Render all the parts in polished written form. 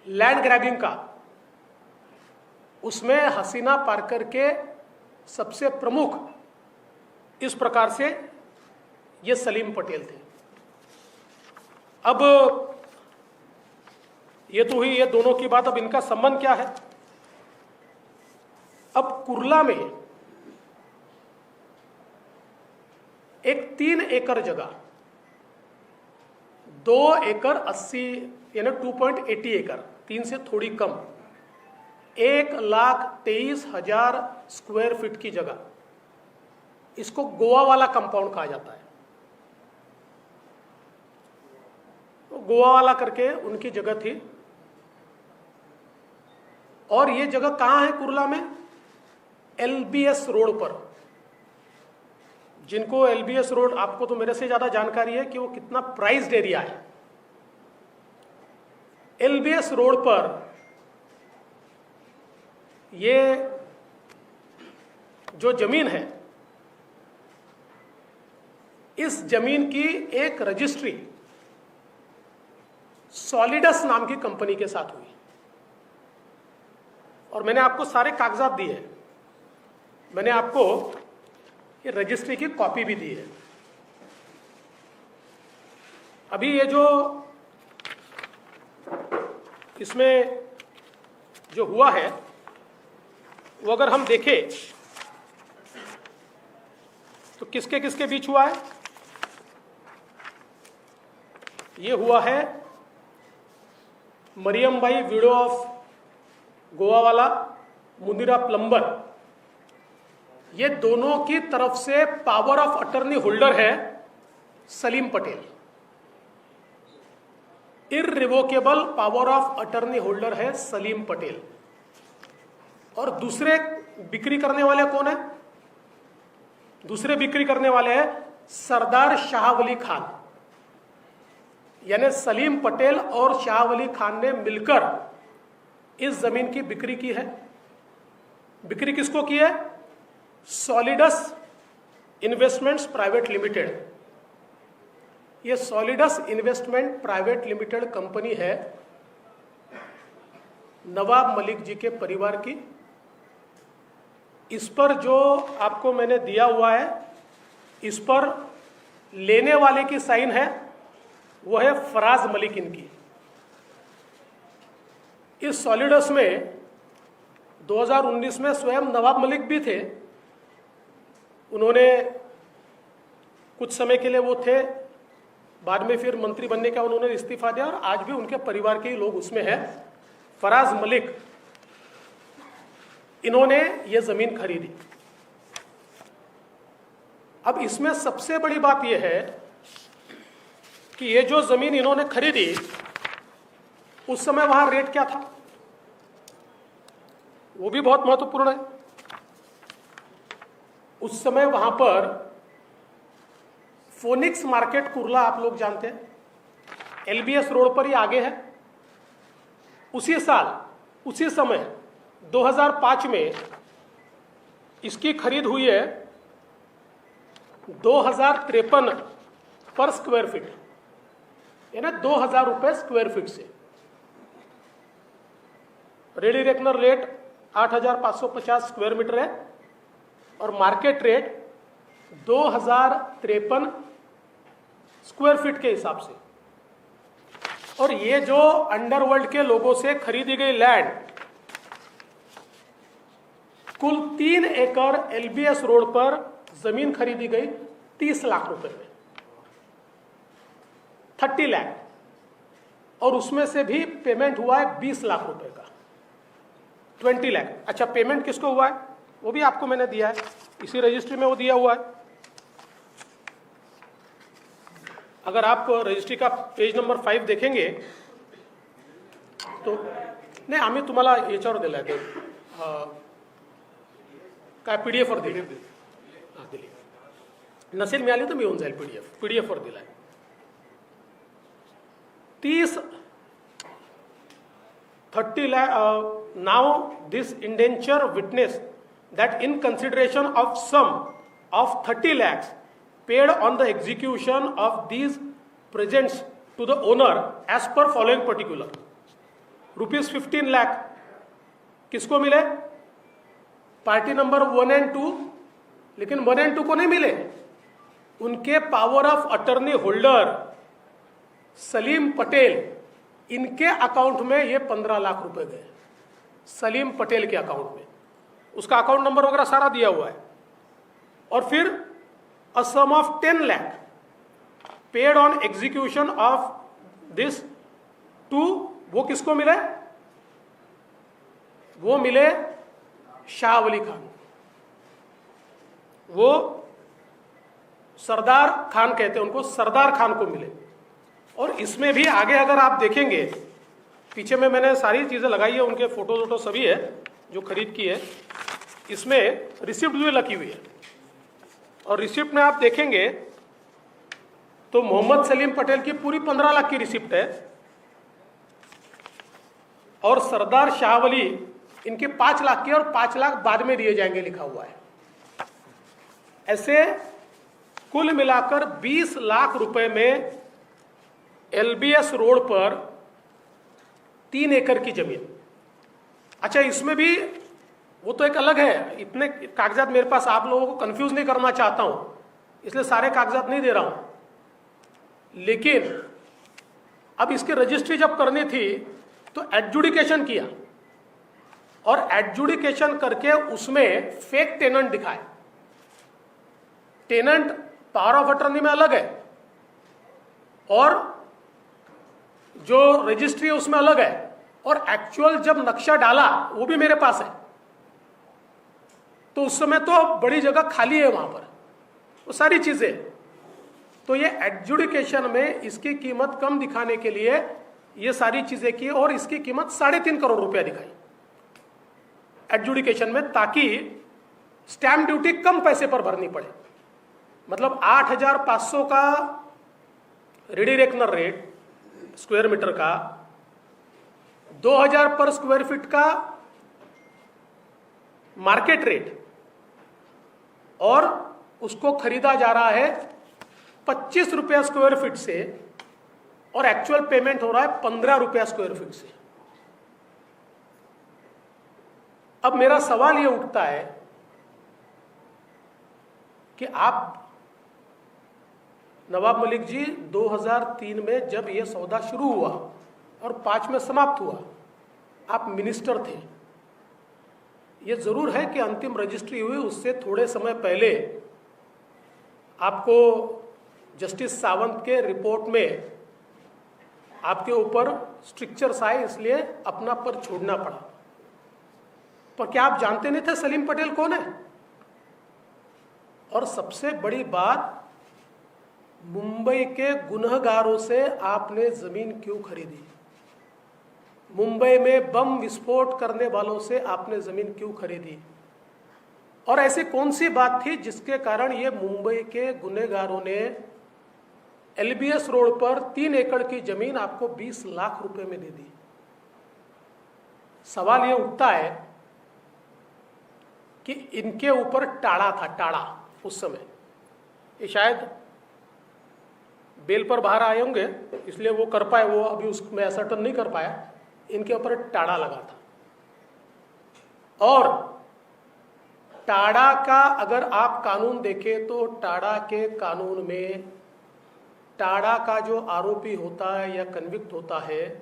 Land grabbing का, उसमें हसीना Parker के सबसे प्रमुख इस प्रकार से ये सलीम पटेल थे। अब ये तो हुई ये दोनों की बात। अब इनका संबंध क्या है? अब कुर्ला में एक 3 एकड़ जगह, 2 एकड़ 80 यानी 2.80 एकड़, 3 से थोड़ी कम, 1,23,000 स्क्वायर फीट की जगह, इसको गोवा वाला कंपाउंड कहा जाता है। तो गोवा वाला करके उनकी जगह थी। और ये जगह कहां है कुर्ला में? एलबीएस रोड पर। जिनको एलबीएस रोड, आपको तो मेरे से ज्यादा जानकारी है कि वो कितना प्राइस्ड एरिया है। एलबीएस रोड पर ये जो जमीन है, इस जमीन की एक रजिस्ट्री सॉलिडस नाम की कंपनी के साथ हुई। और मैंने आपको सारे कागजात दिए हैं, मैंने आपको ये रजिस्ट्री की कॉपी भी दी है। अभी ये जो इसमें जो हुआ है वो अगर हम देखें तो किसके किसके बीच हुआ है? ये हुआ है मरियम भाई, विडो ऑफ गोवा वाला, मुनीरा प्लम्बर, ये दोनों की तरफ से पावर ऑफ अटर्नी होल्डर है Salim Patel. Irrevocable power of attorney holder है सलीम पटेल। और दूसरे बिक्री करने वाले कौन है? दूसरे बिक्री करने वाले हैं सरदार शाह वली खान। यानी सलीम पटेल और शाह वली खान ने मिलकर इस जमीन की बिक्री की है। बिक्री किसको की है? Solidus investments private limited. ये Solidus investment private limited company है नवाब मलिक जी के परिवार की। इस पर जो आपको मैंने दिया हुआ है, इस पर लेने वाले की साइन है, वो है फराज मलिक इनकी। इस सॉलिडस में 2019 में स्वयं नवाब मलिक भी थे। उन्होंने कुछ समय के लिए वो थे, बाद में फिर मंत्री बनने का उन्होंने इस्तीफा दिया, और आज भी उनके परिवार के ही लोग उसमें हैं। फराज मलिक, इन्होंने ये जमीन खरीदी। अब इसमें सबसे बड़ी बात यह है कि ये जो जमीन इन्होंने खरीदी, उस समय वहां रेट क्या था, वो भी बहुत महत्वपूर्ण है। उस समय वहां पर फोनिक्स मार्केट कुर्ला, आप लोग जानते हैं, एलबीएस रोड पर ही आगे है। उसी साल, उसी समय 2005 में इसकी खरीद हुई है 2053 पर स्क्वायर फीट, यानी 2000 रुपए स्क्वायर फीट से। Ready reckoner rate 8550 square metre है और मार्केट रेट 2053 स्क्वायर फीट के हिसाब से। और ये जो अंडरवर्ल्ड के लोगों से खरीदी गई लैंड, कुल 3 एकड़ एलबीएस रोड पर जमीन खरीदी गई 30 लाख रुपए में, 30 लाख। और उसमें से भी पेमेंट हुआ है 20 लाख रुपए का, 20 लाख। अच्छा, पेमेंट किसको हुआ है वो भी आपको मैंने दिया है, इसी रजिस्ट्री में वो दिया हुआ है। अगर आप रजिस्ट्री का पेज नंबर 5 देखेंगे तो, नाही आम्ही तुम्हाला याच्यावर दिलाय ते काय पीडीएफ वर दिली, दिली नसेल मिळाली तर मी येऊन जाईल, पीडीएफ वर दिलाय। 30 lakh now this indenture witness that in consideration of sum of 30 lakhs paid on the execution of these presents to the owner as per following particular. ₹15 lakh किसको मिले? पार्टी नंबर 1 और 2, लेकिन 1 और 2 को नहीं मिले। उनके power of attorney holder Salim Patel, इनके अकाउंट में ये 15 लाख रुपए गए, सलीम पटेल के अकाउंट में। उसका अकाउंट नंबर वगैरह सारा दिया हुआ है। और फिर a sum of 10 lakh paid on execution of this to, वो किसको मिले? वो मिले शाह वली खान, वो सरदार खान कहते हैं उनको, सरदार खान को मिले। और इसमें भी आगे अगर आप देखेंगे, पीछे में मैंने सारी चीजें लगाई है, उनके फोटो वोटो सभी है जो खरीद की है। इसमें रिसिप्ट भी लगी हुई है, और रिसिप्ट में आप देखेंगे तो मोहम्मद सलीम पटेल की पूरी 15 लाख की रिसिप्ट है, और सरदार शाह वली इनके 5 लाख की, और 5 लाख बाद में दिए जाएंगे लिखा हुआ है। ऐसे कुल मिलाकर 20 लाख रुपए में एलबीएस रोड पर 3 एकड़ की जमीन। अच्छा, इसमें भी वो तो एक अलग है, इतने कागजात मेरे पास, आप लोगों को कंफ्यूज नहीं करना चाहता हूं, इसलिए सारे कागजात नहीं दे रहा हूं। लेकिन अब इसकी रजिस्ट्री जब करनी थी तो एडजुडिकेशन किया, और एडजुडिकेशन करके उसमें फेक टेनेंट दिखाए। टेनेंट पावर ऑफ अटर्नी में अलग है, और जो रजिस्ट्री है उसमें अलग है, और एक्चुअल जब नक्शा डाला वो भी मेरे पास है। तो उस समय तो बड़ी जगह खाली है वहां पर, वो सारी चीजें। तो ये एडजुडिकेशन में इसकी कीमत कम दिखाने के लिए ये सारी चीजें की, और इसकी कीमत 3.5 करोड़ रुपया दिखाई एडजुडिकेशन में, ताकि स्टैंप ड्यूटी कम पैसे पर भरनी पड़े। मतलब 8,500 का ready reckoner rate square metre का, 2,000 पर स्क्वायर फीट का मार्केट रेट, और उसको खरीदा जा रहा है 25 रुपया स्क्वायर फीट से, और एक्चुअल पेमेंट हो रहा है 15 रुपया स्क्वायर फीट से। अब मेरा सवाल यह उठता है कि आप नवाब मलिक जी 2003 में जब यह सौदा शुरू हुआ और 5 में समाप्त हुआ, आप मिनिस्टर थे। यह जरूर है कि अंतिम रजिस्ट्री हुई उससे थोड़े समय पहले आपको जस्टिस सावंत के रिपोर्ट में आपके ऊपर स्ट्रिक्चर्स आए, इसलिए अपना पर छोड़ना पड़ा। पर क्या आप जानते नहीं थे सलीम पटेल कौन है? और सबसे बड़ी बात, मुंबई के गुनहगारों से आपने जमीन क्यों खरीदी? मुंबई में बम विस्फोट करने वालों से आपने जमीन क्यों खरीदी? और ऐसी कौन सी बात थी जिसके कारण ये मुंबई के गुनहगारों ने एलबीएस रोड पर 3 एकड़ की जमीन आपको 20 लाख रुपए में दे दी? सवाल ये उठता है कि इनके ऊपर टाड़ा था, टाड़ा उस समय। ये शायद बेल पर बाहर आए होंगे, इसलिए वो कर पाए, वो अभी उसमें असर्टन नहीं कर पाया। इनके ऊपर टाड़ा लगा था, और टाड़ा का अगर आप कानून देखें तो टाड़ा के कानून में टाड़ा का जो आरोपी होता है या कन्विक्ट होता है,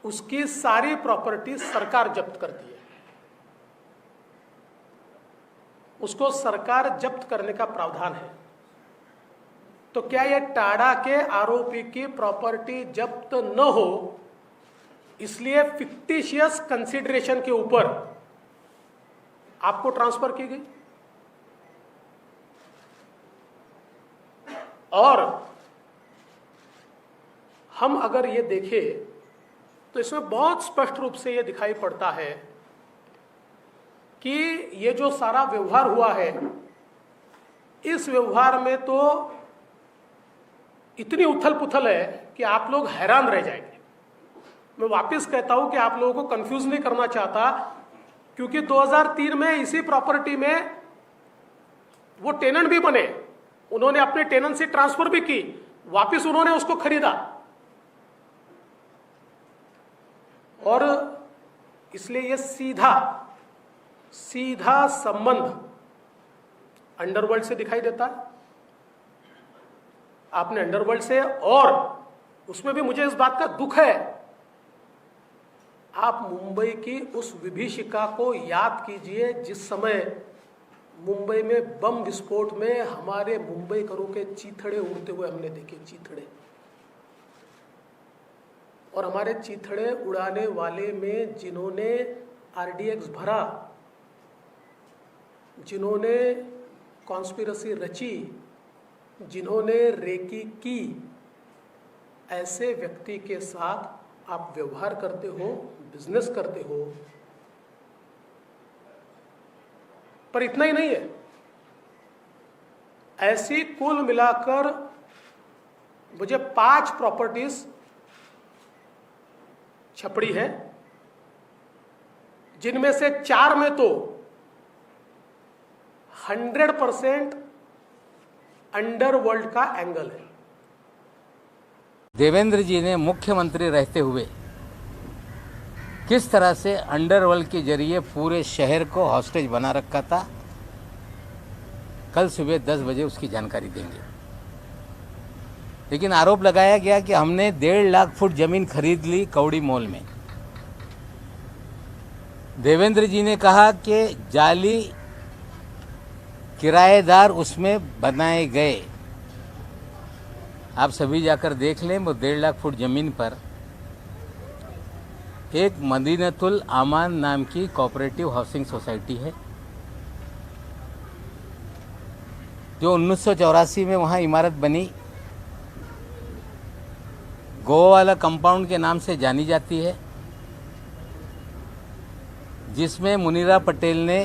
उसकी सारी प्रॉपर्टी सरकार जब्त करती है। उसको सरकार जब्त करने का प्रावधान है। तो क्या यह टाड़ा के आरोपी की प्रॉपर्टी जब्त न हो, इसलिए फिक्टिशियस कंसिडरेशन के ऊपर आपको ट्रांसफर की गई? और हम अगर ये देखें तो इसमें बहुत स्पष्ट रूप से ये दिखाई पड़ता है कि ये जो सारा व्यवहार हुआ है, इस व्यवहार में तो इतनी उथल पुथल है कि आप लोग हैरान रह जाएंगे। मैं वापस कहता हूं कि आप लोगों को कंफ्यूज नहीं करना चाहता, क्योंकि 2003 में इसी प्रॉपर्टी में वो टेनेंट भी बने, उन्होंने अपने टेनेंसी ट्रांसफर भी की, वापस उन्होंने उसको खरीदा, और इसलिए ये सीधा संबंध अंडरवर्ल्ड से दिखाई देता है। आपने अंडरवर्ल्ड से, और उसमें भी मुझे इस बात का दुख है, आप मुंबई की उस विभीषिका को याद कीजिए जिस समय मुंबई में बम विस्फोट में हमारे मुंबईकरों के चीथड़े उड़ते हुए हमने देखे, चीथड़े। और हमारे चीथड़े उड़ाने वाले में जिन्होंने आरडीएक्स भरा, जिन्होंने कॉन्स्पिरेसी रची, जिन्होंने रेकी की, ऐसे व्यक्ति के साथ आप व्यवहार करते हो, बिजनेस करते हो। पर इतना ही नहीं है, ऐसी कुल मिलाकर मुझे 5 प्रॉपर्टीज छपड़ी है, जिनमें से 4 में तो 100% अंडरवर्ल्ड का एंगल है। देवेंद्र जी ने मुख्यमंत्री रहते हुए किस तरह से अंडरवर्ल्ड के जरिए पूरे शहर को हॉस्टेज बना रखा था, कल सुबह 10 बजे उसकी जानकारी देंगे। लेकिन आरोप लगाया गया कि हमने 1.5 लाख फुट जमीन खरीद ली कौड़ी मॉल में। देवेंद्र जी ने कहा कि जाली किराएदार उसमें बनाए गए। आप सभी जाकर देख लें, वो 1.5 लाख फुट जमीन पर एक मदीनतुल आमान नाम की कोऑपरेटिव हाउसिंग सोसाइटी है, जो 1984 में वहाँ इमारत बनी, गोवा वाला कंपाउंड के नाम से जानी जाती है, जिसमें मुनीरा पटेल ने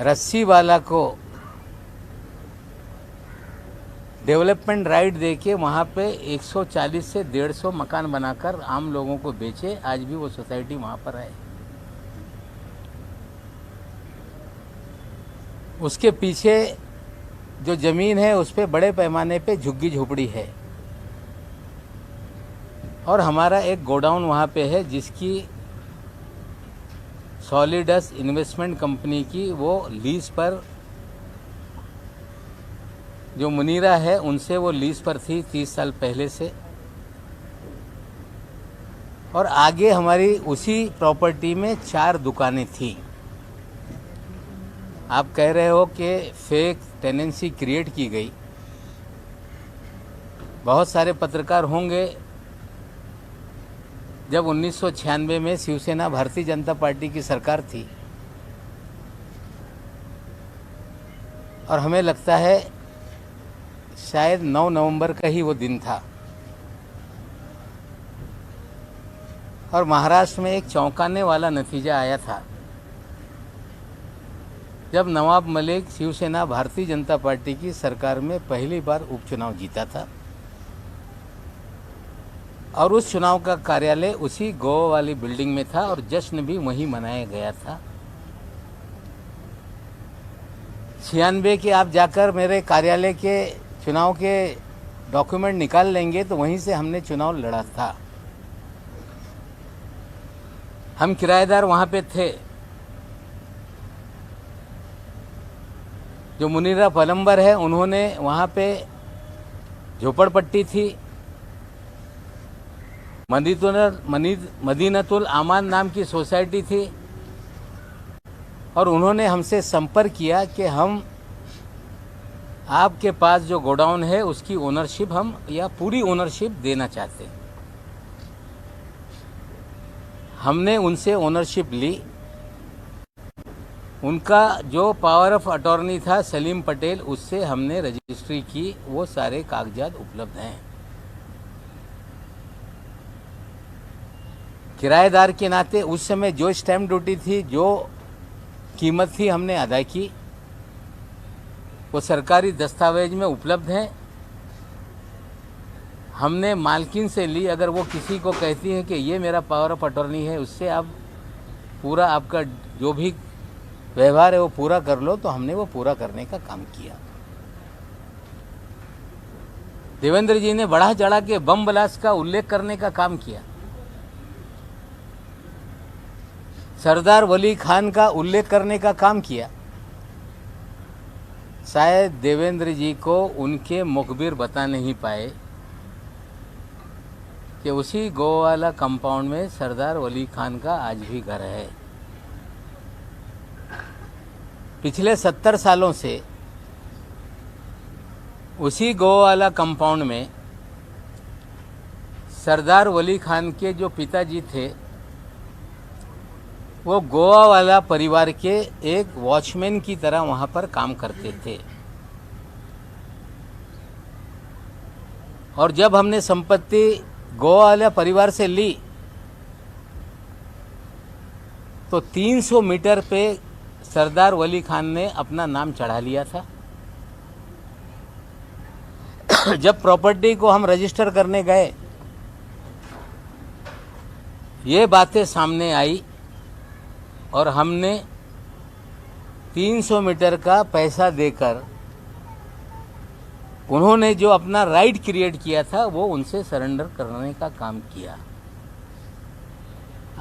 रस्सीवाला को डेवलपमेंट राइट देके वहाँ पे 140 से 150 मकान बनाकर आम लोगों को बेचे। आज भी वो सोसाइटी वहाँ पर है। उसके पीछे जो जमीन है उस पे बड़े पैमाने पे झुग्गी झोपड़ी है, और हमारा एक गोडाउन वहाँ पे है जिसकी सॉलिडस इन्वेस्टमेंट कंपनी की वो लीज पर, जो मुनीरा है उनसे वो लीज पर थी 30 साल पहले से। और आगे हमारी उसी प्रॉपर्टी में 4 दुकानें थी। आप कह रहे हो कि फेक टेनेंसी क्रिएट की गई। बहुत सारे पत्रकार होंगे, जब 1996 में शिवसेना भारतीय जनता पार्टी की सरकार थी और हमें लगता है शायद 9 नवंबर का ही वो दिन था, और महाराष्ट्र में एक चौंकाने वाला नतीजा आया था जब नवाब मलिक शिवसेना भारतीय जनता पार्टी की सरकार में पहली बार उपचुनाव जीता था, और उस चुनाव का कार्यालय उसी गोवा वाली बिल्डिंग में था और जश्न भी वहीं मनाया गया था। 96 के आप जाकर मेरे कार्यालय के चुनाव के डॉक्यूमेंट निकाल लेंगे तो वहीं से हमने चुनाव लड़ा था। हम किराएदार वहाँ पे थे। जो मुनीरा पलम्बर है उन्होंने वहाँ पे झोपड़पट्टी थी, मदीनतुल आमान नाम की सोसाइटी थी, और उन्होंने हमसे संपर्क किया कि हम आपके पास जो गोडाउन है उसकी ओनरशिप हम या पूरी ओनरशिप देना चाहते हैं। हमने उनसे ओनरशिप ली। उनका जो पावर ऑफ अटॉर्नी था सलीम पटेल, उससे हमने रजिस्ट्री की। वो सारे कागजात उपलब्ध हैं। किराएदार के नाते उस समय जो स्टैम्प ड्यूटी थी, जो कीमत थी, हमने अदा की। वो सरकारी दस्तावेज में उपलब्ध हैं। हमने मालकिन से ली। अगर वो किसी को कहती हैं कि ये मेरा पावर ऑफ अटॉर्नी है, उससे आप पूरा आपका जो भी व्यवहार है वो पूरा कर लो, तो हमने वो पूरा करने का काम किया। देवेंद्र जी ने बढ़ा चढ़ा के बम ब्लास्ट का उल्लेख करने का काम किया, सरदार वली खान का उल्लेख करने का काम किया। शायद देवेंद्र जी को उनके मुखबिर बता नहीं पाए कि उसी गोवाला कंपाउंड में सरदार वली खान का आज भी घर है। पिछले 70 सालों से उसी गोवाला कंपाउंड में सरदार वली खान के जो पिताजी थे वो गोवा वाला परिवार के एक वॉचमैन की तरह वहां पर काम करते थे। और जब हमने संपत्ति गोवा वाला परिवार से ली तो 300 मीटर पे सरदार वली खान ने अपना नाम चढ़ा लिया था। जब प्रॉपर्टी को हम रजिस्टर करने गए, ये बातें सामने आई और हमने 300 मीटर का पैसा देकर उन्होंने जो अपना राइट क्रिएट किया था वो उनसे सरेंडर करने का काम किया।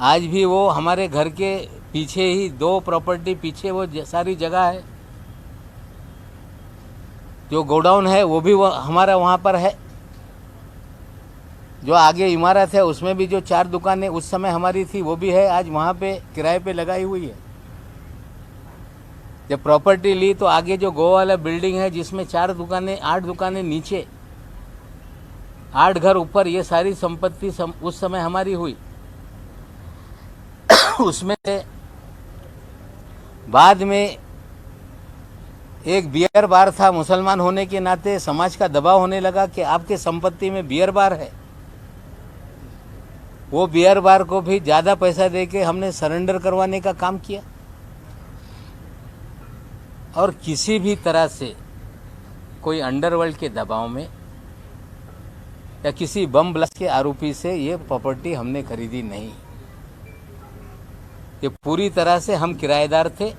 आज भी वो हमारे घर के पीछे ही 2 प्रॉपर्टी पीछे वो सारी जगह है, जो गोडाउन है वो भी हमारा वहाँ पर है। जो आगे इमारत है उसमें भी जो 4 दुकानें उस समय हमारी थी वो भी है, आज वहाँ पे किराए पे लगाई हुई है। जब प्रॉपर्टी ली तो आगे जो गोवा वाला बिल्डिंग है जिसमें 4 दुकानें, 8 दुकानें नीचे, 8 घर ऊपर, ये सारी संपत्ति उस समय हमारी हुई। उसमें बाद में एक बियर बार था। मुसलमान होने के नाते समाज का दबाव होने लगा कि आपके संपत्ति में बियर बार है। वो बियर बार को भी ज़्यादा पैसा देके हमने सरेंडर करवाने का काम किया। और किसी भी तरह से कोई अंडरवर्ल्ड के दबाव में या किसी बम ब्लास्ट के आरोपी से ये प्रॉपर्टी हमने खरीदी नहीं। ये पूरी तरह से हम किराएदार थे।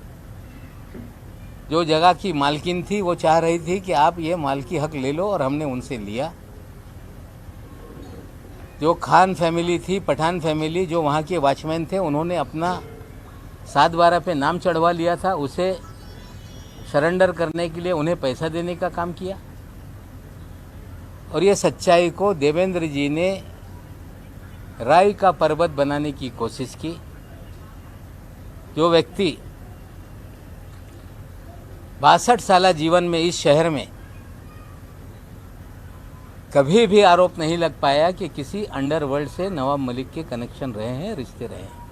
जो जगह की मालकिन थी वो चाह रही थी कि आप ये मालकी हक ले लो और हमने उनसे लिया। जो खान फैमिली थी, पठान फैमिली, जो वहाँ के वॉचमैन थे, उन्होंने अपना 7/12 पे नाम चढ़वा लिया था। उसे सरेंडर करने के लिए उन्हें पैसा देने का काम किया। और ये सच्चाई को देवेंद्र जी ने राई का पर्वत बनाने की कोशिश की। जो व्यक्ति 62 साल जीवन में इस शहर में कभी भी आरोप नहीं लग पाया कि किसी अंडरवर्ल्ड से नवाब मलिक के कनेक्शन रहे हैं, रिश्ते रहे हैं।